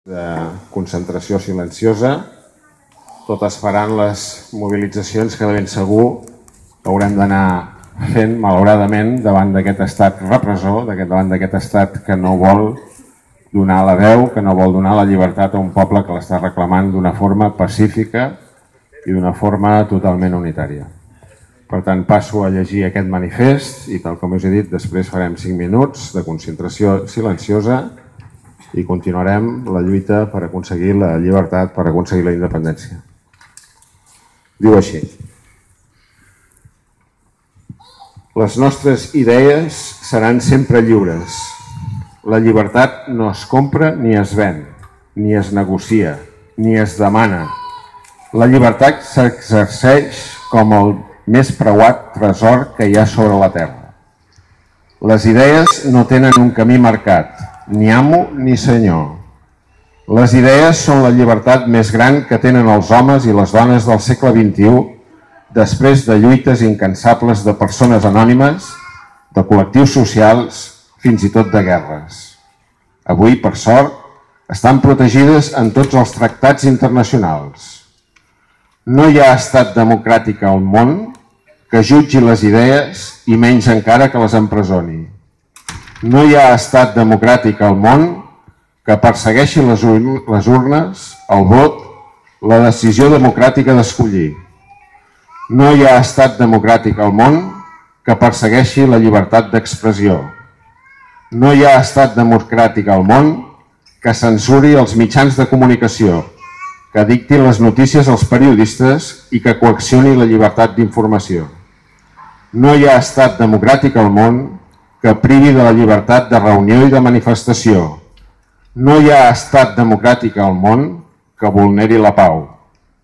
De concentració silenciosa. Totes faran les mobilitzacions que de ben segur haurem d'anar fent, malauradament, davant d'aquest estat repressor, davant d'aquest estat que no vol donar la veu, que no vol donar la llibertat a un poble que l'està reclamant d'una forma pacífica i d'una forma totalment unitària. Per tant, passo a llegir aquest manifest i, tal com us he dit, després farem 5 minuts de concentració silenciosa i continuarem la lluita per aconseguir la llibertat, per aconseguir la independència. Diu així: les nostres idees seran sempre lliures. La llibertat no es compra ni es ven, ni es negocia, ni es demana. La llibertat s'exerceix com el més preuat tresor que hi ha sobre la terra. Les idees no tenen un camí marcat, ni amo ni senyor. Les idees són la llibertat més gran que tenen els homes i les dones del segle XXI després de lluites incansables de persones anònimes, de col·lectius socials, fins i tot de guerres. Avui, per sort, estan protegides en tots els tractats internacionals. No hi ha estat democràtic al món que jutgi les idees i menys encara que les empresoni. No hi ha estat democràtic al món que persegueixi les urnes, el vot, la decisió democràtica d'escollir. No hi ha estat democràtic al món que persegueixi la llibertat d'expressió. No hi ha estat democràtic al món que censuri els mitjans de comunicació, que dicti les notícies als periodistes i que coaccioni la llibertat d'informació. No hi ha estat democràtic al món que privi de la llibertat de reunió i de manifestació. No hi ha estat democràtic al món que vulneri la pau.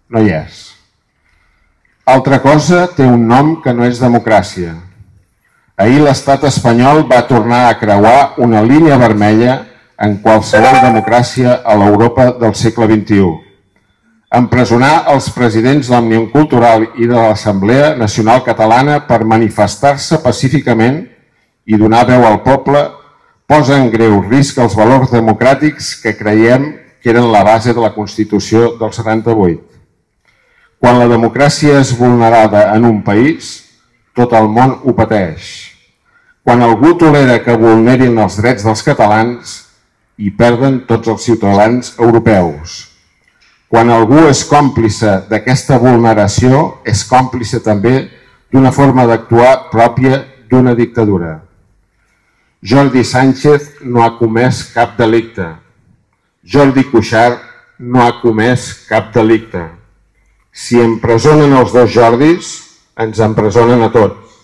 No hi és. Altra cosa té un nom que no és democràcia. Ahir l'estat espanyol va tornar a creuar una línia vermella en qualsevol democràcia a l'Europa del segle XXI. Empresonar els presidents d'Òmnium Cultural i de l'Assemblea Nacional Catalana per manifestar-se pacíficament i donar veu al poble posa en greu risc els valors democràtics que creiem que eren la base de la Constitució del 78. Quan la democràcia és vulnerada en un país, tot el món ho pateix. Quan algú tolera que vulnerin els drets dels catalans, hi perden tots els ciutadans europeus. Quan algú és còmplice d'aquesta vulneració, és còmplice també d'una forma d'actuar pròpia d'una dictadura. Jordi Sánchez no ha comès cap delicte. Jordi Cuixart no ha comès cap delicte. Si empresonen els dos Jordis, ens empresonen a tots.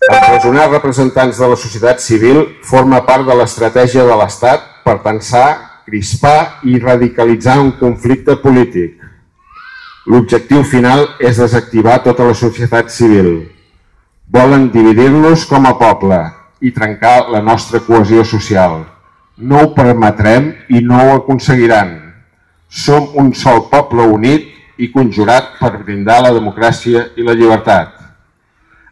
Empresonar representants de la societat civil forma part de l'estratègia de l'Estat per tensar, crispar i radicalitzar un conflicte polític. L'objectiu final és desactivar tota la societat civil. Volen dividir-nos com a poble i trencar la nostra cohesió social. No ho permetrem i no ho aconseguiran. Som un sol poble unit i conjurat per brindar la democràcia i la llibertat.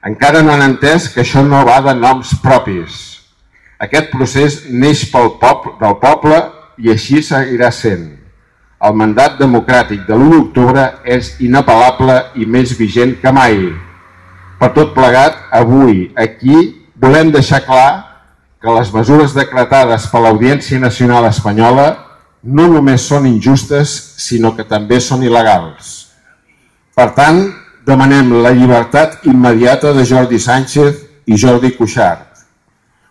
Encara no han entès que això no va de noms propis. Aquest procés neix del poble i així seguirà sent. El mandat democràtic de l'1 d'octubre és inapel·lable i més vigent que mai. Per tot plegat, avui, aquí, volem deixar clar que les mesures decretades per l'Audiència Nacional Espanyola no només són injustes, sinó que també són il·legals. Per tant, demanem la llibertat immediata de Jordi Sánchez i Jordi Cuixart.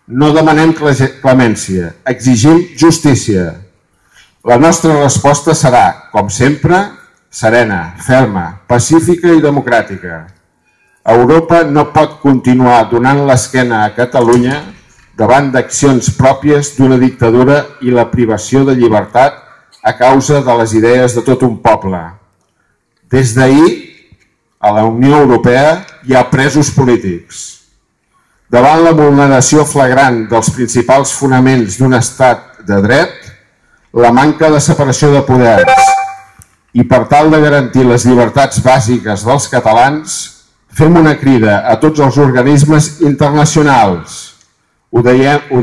No demanem clemència, exigim justícia. La nostra resposta serà, com sempre, serena, ferma, pacífica i democràtica. Europa no pot continuar donant l'esquena a Catalunya davant d'accions pròpies d'una dictadura i la privació de llibertat a causa de les idees de tot un poble. Des d'ahir, a la Unió Europea hi ha presos polítics. Davant la vulneració flagrant dels principals fonaments d'un estat de dret, la manca de separació de poders i per tal de garantir les llibertats bàsiques dels catalans, fem una crida a tots els organismes internacionals. Ho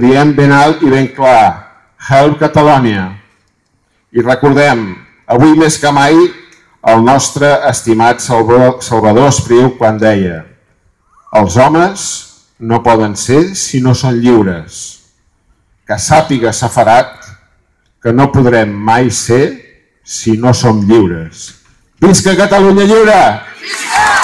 diem ben alt i ben clar. Help Catalonia. I recordem, avui més que mai, el nostre estimat Salvador Espriu quan deia: els homes no poden ser si no són lliures. Que sàpiga Safarat que no podrem mai ser si no som lliures. Visca Catalunya lliure! Visca!